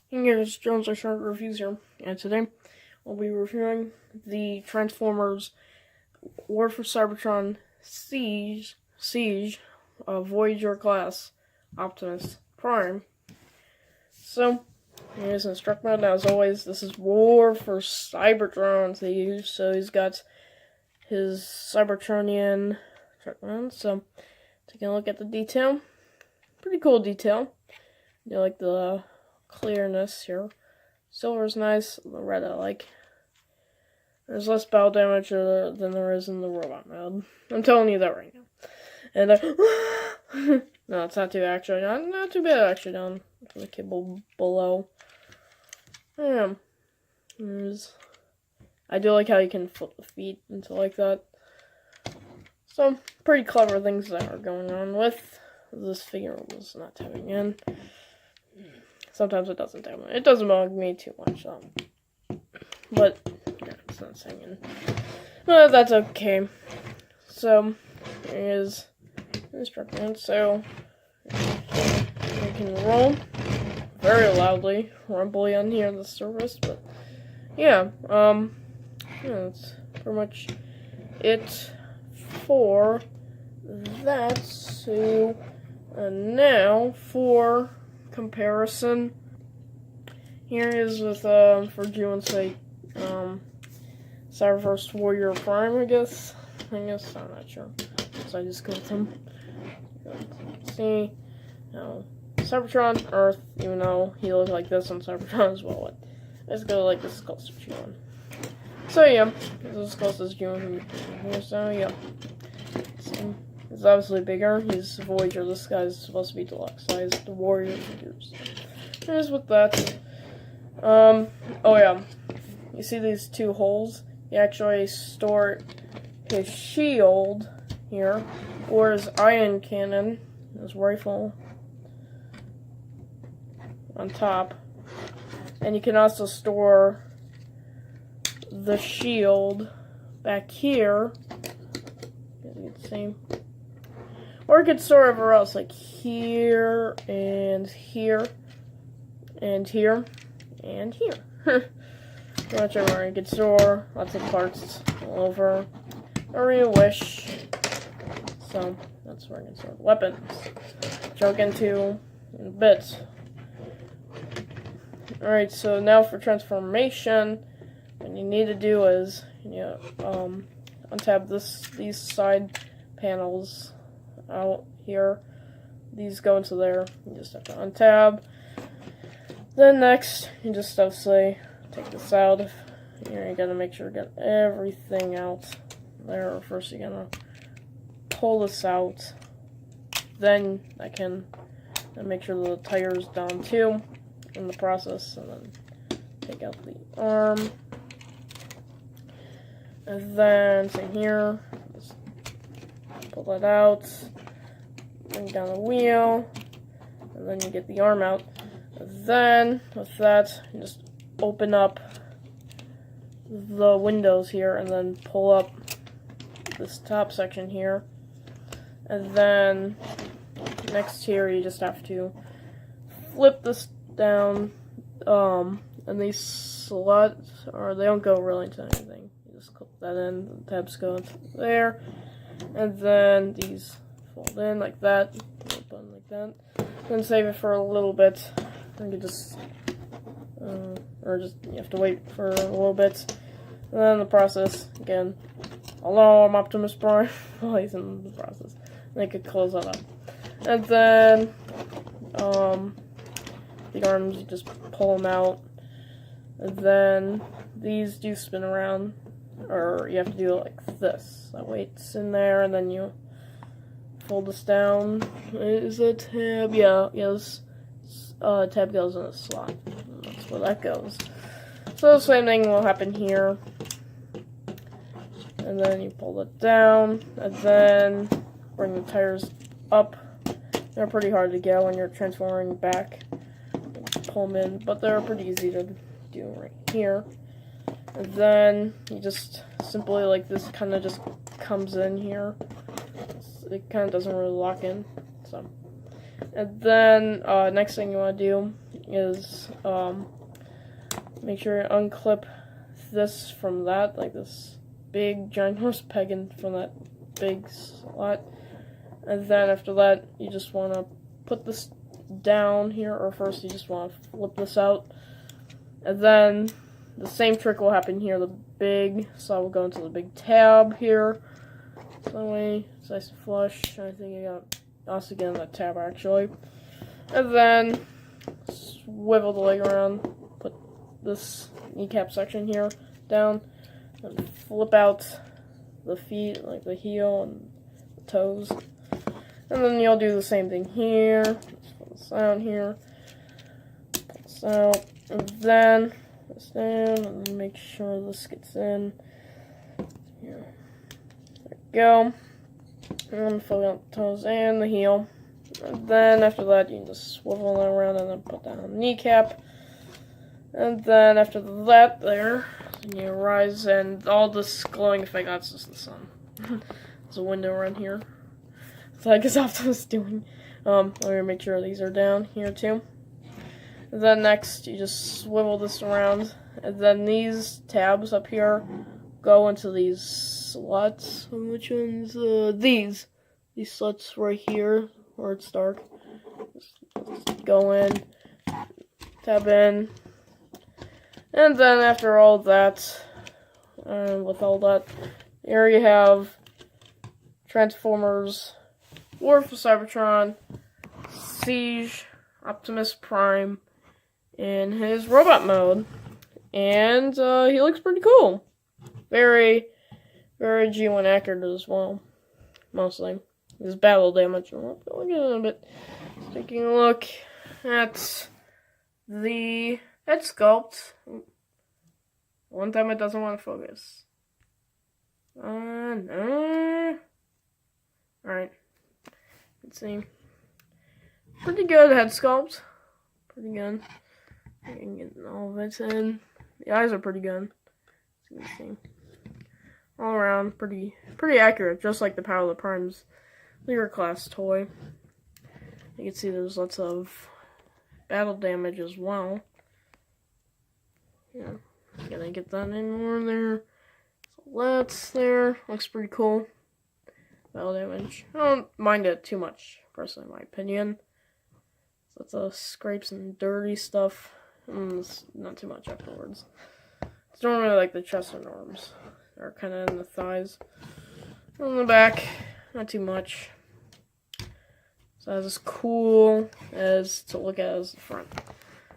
Here's Jones Short Reviews here, and today we'll be reviewing the Transformers War for Cybertron Siege Voyager class Optimus Prime. So, here's an instruction. As always, this is War for Cybertron Siege, so he's got his Cybertronian Truckman. So, taking a look at the detail. Pretty cool detail. You like the clearness here. Silver is nice, the red I like. There's less battle damage than there is in the robot mode. I'm telling you that right now. And no, it's not too actually not too bad actually down from the cable below. I do like how you can flip the feet into like that. So pretty clever things that are going on with this figure was not tapping in. Sometimes it doesn't damage. It doesn't bug me too much, but yeah, it's not singing. But that's okay. So here is the instruction. So you can roll very loudly, rumbly on here on the surface. But yeah, that's pretty much it for that. So now for comparison, here is with for June's sake, Cyberverse Warrior Prime, I guess I'm not sure, so I just go with him. See, Cybertron Earth, even though he looked like this on Cybertron as well, let's go like this is close to June. So yeah, this is close as June here, so yeah. He's obviously bigger. He's Voyager. This guy's supposed to be deluxe size. The Warrior figures. Here's with that. Oh yeah. You see these two holes? He actually stored his shield here, or his ion cannon, his rifle on top. And you can also store the shield back here. As you can see. Or you could store everywhere else, like here, and here, and here, and here. Pretty much everywhere. You could store lots of parts all over, or you wish. So, that's where you can store weapons. Which I'll get into in a bit. Alright, so now for transformation, what you need to do is, untab these side panels out here. These go into there. You just have to untab. Then next, you just obviously take this out. You gotta make sure you get everything out there. First, you're gonna pull this out. Then I can make sure the tire's down too in the process, and then take out the arm. And then same here. Just pull that out. Bring down the wheel, and then you get the arm out. Then, with that, you just open up the windows here, and then pull up this top section here. And then, next here, you just have to flip this down, and these slots, or they don't go really into anything. You just clip that in, the tabs go into there, and then these fold in like that, open like that, then save it for a little bit. You can just, you have to wait for a little bit. And then the process, again, hello, I'm Optimus Prime, while he's in the process. And I could close that up. And then, the arms, you just pull them out. And then, these do spin around, or you have to do it like this. That way it's in there, and then you fold this down. Is a tab? Yeah, yes. Tab goes in a slot. That's where that goes. So the same thing will happen here. And then you pull it down, and then bring the tires up. They're pretty hard to get when you're transforming back. Pull them in, but they're pretty easy to do right here. And then you just simply, like, this kind of just comes in here. It kind of doesn't really lock in. So, and then next thing you want to do is make sure you unclip this from that, like this big giant horse pegging from that big slot. And then after that, you just want to put this down here, or first you just want to flip this out. And then the same trick will happen here. The big slot will go into the big tab here. So that way it's nice and flush. I think you got also get in that tab actually. And then swivel the leg around, put this kneecap section here down, and flip out the feet, like the heel and the toes. And then you'll do the same thing here. Just put this out here. Pull this out. And then this down, and then make sure this gets in. Here. There we go. And fill out the toes and the heel. And then after that, you can just swivel that around and then put down the kneecap. And then after that, you rise, and all this glowing effect, that's just the sun. There's a window around here. So I guess Optimus is doing. Let me make sure these are down here too. And then next, you just swivel this around, and then these tabs up here go into these slots. Which ones? These slots right here where it's dark. Just go in, tab in, and then after all that, with all that, here you have Transformers, War for Cybertron, Siege, Optimus Prime in his robot mode, and he looks pretty cool. Very, very G1 accurate as well, mostly. His battle damage. Look at it a bit. Taking a look at the head sculpt. One time it doesn't want to focus. No. Alright. Let's see. Pretty good head sculpt. Pretty good. I can get all of it in. The eyes are pretty good. Let's see. All around, pretty accurate, just like the Power of the Prime's Leader class toy. You can see there's lots of battle damage as well. Yeah, gonna get that in more there. So that's there. Looks pretty cool. Battle damage. I don't mind it too much, personally, in my opinion. So lots of scrapes and dirty stuff. It's not too much afterwards. It's normally like the chest and arms. They're kind of in the thighs. On the back, not too much. So that's as cool as to look at as the front.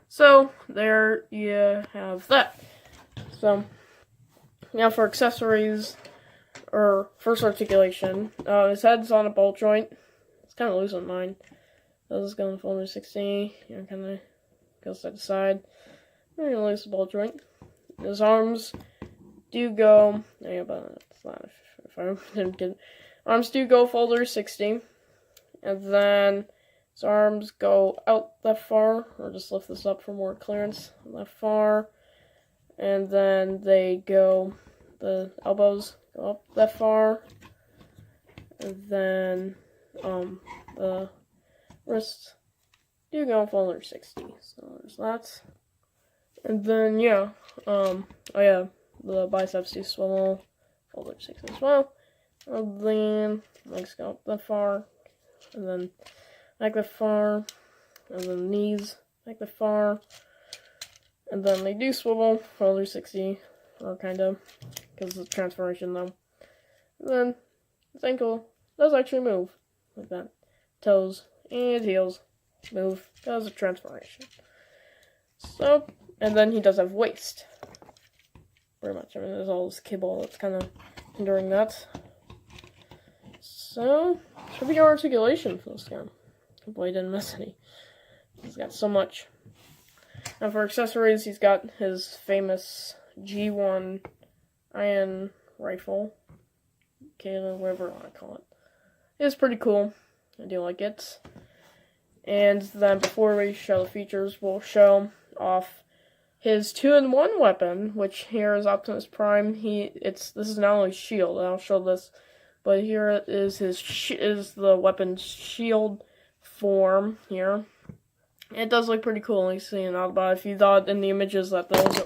So there you have that. So now for accessories, or first articulation. His head's on a bolt joint. It's kind of loose on mine. This is going to fold 60. Kind of goes side to side. Very loose bolt joint. His arms do go. Yeah, but it's not if I didn't get. Arms do go folder 60. And then his arms go out that far, or just lift this up for more clearance that far. And then they go, the elbows go up that far. And then the wrists do go folder 60. So there's that. And then the biceps do swivel folder 60 as well. And then legs go up that far. And then back that far, and then knees back that far, and then they do swivel folder 60, or kind of, because it's a transformation though. And then his ankle does actually move, like that. Toes and heels move because of transformation. So, and then he does have waist. Pretty much, I mean, there's all this cable that's kind of hindering that. So, should be our articulation for this guy. Hopefully he didn't miss any. He's got so much. Now for accessories, he's got his famous G1 iron rifle. Or whatever I want to call it. It's pretty cool. I do like it. And then before we show the features, we'll show off his 2-in-1 weapon, which here is Optimus Prime. This is not only shield, and I'll show this, but here is the weapon's shield form here. It does look pretty cool, like seeing Autobot. If you thought in the images that there was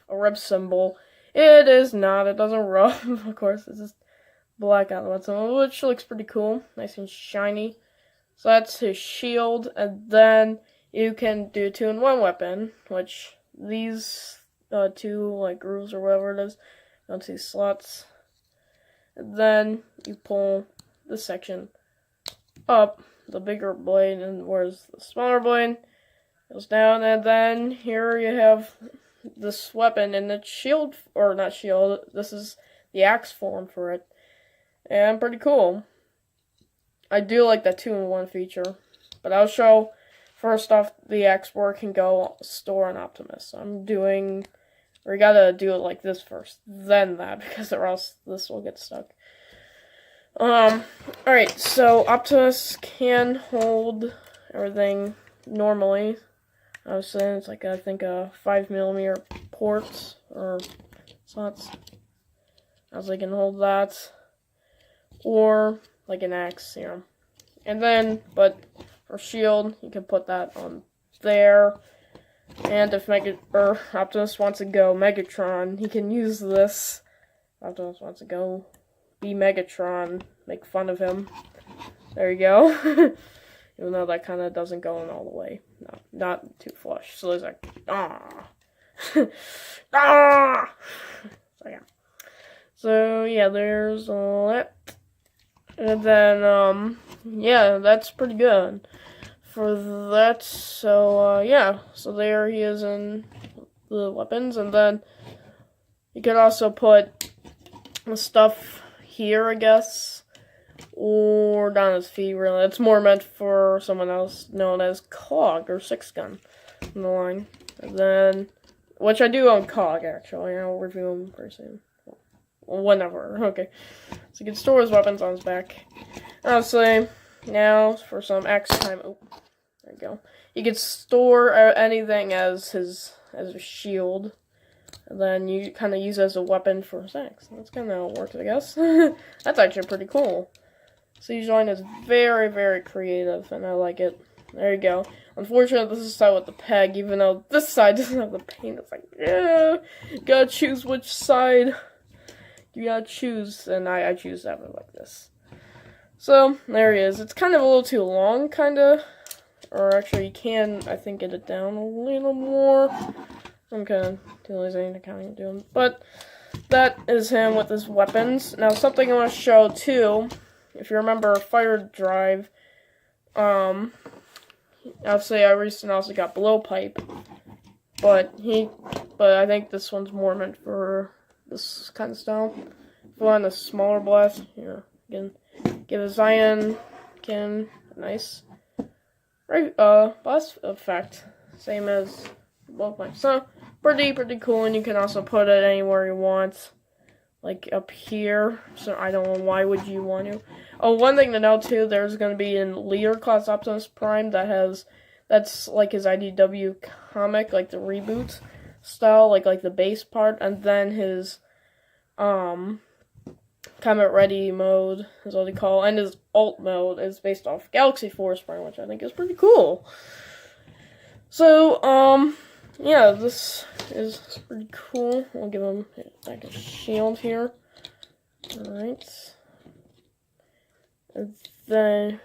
a rub symbol, it is not. It doesn't rub, of course. It's just black Autobot symbol, which looks pretty cool. Nice and shiny. So that's his shield, and then you can do 2-in-1 weapon, which these two, like, grooves or whatever it is, don't see slots. And then you pull this section up, the bigger blade, and whereas the smaller blade goes down, and then here you have this weapon, and it's shield, or not shield, this is the axe form for it, and pretty cool. I do like that 2-in-1 feature, but I'll show first off the axe where it can go store on Optimus. We gotta do it like this first, then that, because or else this will get stuck. Alright, so Optimus can hold everything normally. I was saying it's like, I think, a 5mm ports, or slots. I was like, can hold that. Or, like an axe here. And then, but for shield, you can put that on there. And if Optimus wants to go Megatron, he can use this. Optimus wants to go be Megatron, make fun of him. There you go. Even though that kind of doesn't go in all the way. No, not too flush. So there's like, ah. Ah! So yeah. So yeah, there's all that. And then, yeah, that's pretty good for that. So, yeah. So there he is in the weapons. And then you could also put the stuff here, I guess. Or down his feet, really. It's more meant for someone else known as Cog or Six Gun in the line. And then, which I do own Cog, actually. I'll review him pretty soon. Whenever. Okay. So you can store his weapons on his back. Honestly, now for some X time. Oh, there you go. You can store anything as a shield. And then you kind of use it as a weapon for his axe. That's kind of how it works, I guess. That's actually pretty cool. So each line is very, very creative, and I like it. There you go. Unfortunately, this is side with the peg, even though this side doesn't have the paint. It's like, yeah, gotta choose which side. You gotta choose, and I choose to have it like this. So, there he is. It's kind of a little too long, kinda. Or actually, you can, I think, get it down a little more. I'm kind of too lazy to kind of do them. But, that is him with his weapons. Now, something I want to show, too. If you remember Fire Drive, obviously, I recently also got Blowpipe. But I think this one's more meant for this kind of style. If you want a smaller blast, here, again, give a Zion can nice blast effect, same as Blowpipe. So pretty cool, and you can also put it anywhere you want, like up here. So I don't know, why would you want to? Oh, one thing to note too, there's going to be in Leader Class Optimus Prime that's like his IDW comic, like the reboot style, like the base part, and then his Combat Ready mode is what they call, and his alt mode is based off Galaxy Force Prime, which I think is pretty cool. So, yeah, this is pretty cool. We'll give him like a shield here. Alright. And then,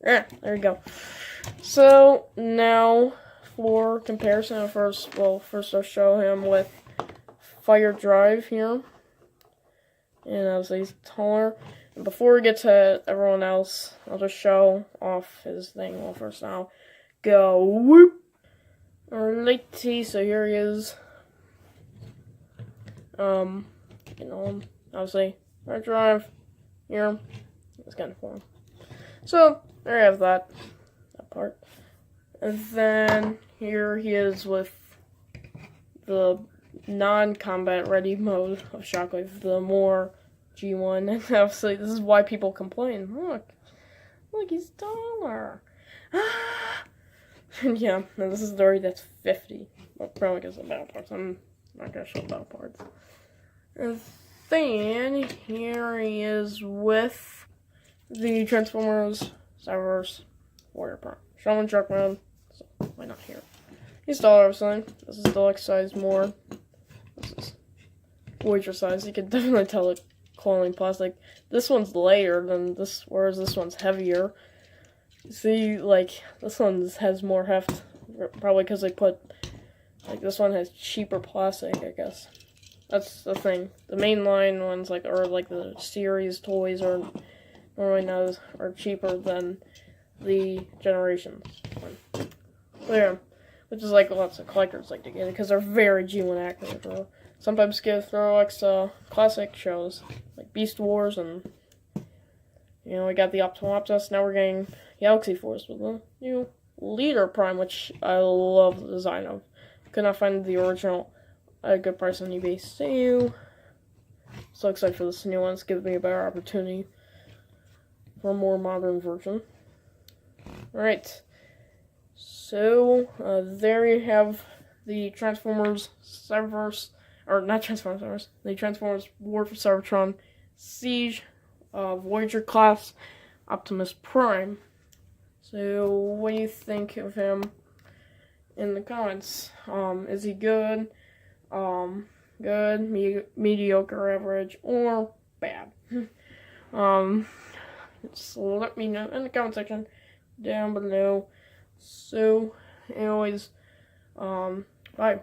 yeah, there we go. So, now, for comparison, first I'll show him with Fire Drive here. And obviously he's taller. And before we get to everyone else, I'll just show off his thing. Well, first I'll go whoop. Alrighty, so here he is. Obviously, Fire Drive here. It's kind of form. So, there you have that part. And then here he is with the non-combat ready mode of Shockwave, the more G1. And obviously, this is why people complain. Look, he's taller. And yeah, and this is the already that's 50. Well, probably because of battle parts. I'm not gonna show battle parts. And then here he is with the Transformers Cyberverse Warrior Prime. Shaman Junkman, so why not here? He's taller, obviously. This is deluxe size more. This is Voyager size. You can definitely tell it cloning plastic. This one's lighter than this, whereas this one's heavier. See, like, this one has more heft, probably because they put, like, this one has cheaper plastic, I guess. That's the thing. The mainline ones, like, or like the series toys, are normally not are cheaper than the Generations one. So yeah, which is like lots of collectors like to get it because they're very G1 accurate. Sometimes give throwbacks classic shows like Beast Wars, and you know we got the Optimus. Now we're getting Galaxy Force with the new Leader Prime, which I love the design of. Could not find the original at a good price on eBay, so excited for this new one. It's giving me a better opportunity for a more modern version. Alright, so there you have the Transformers Cyberverse, or not Transformers Cyberverse, the Transformers War for Cybertron Siege Voyager class Optimus Prime. So what do you think of him in the comments? Is he good? Good, mediocre, average, or bad? Just let me know in the comment section down below. So, anyways, bye.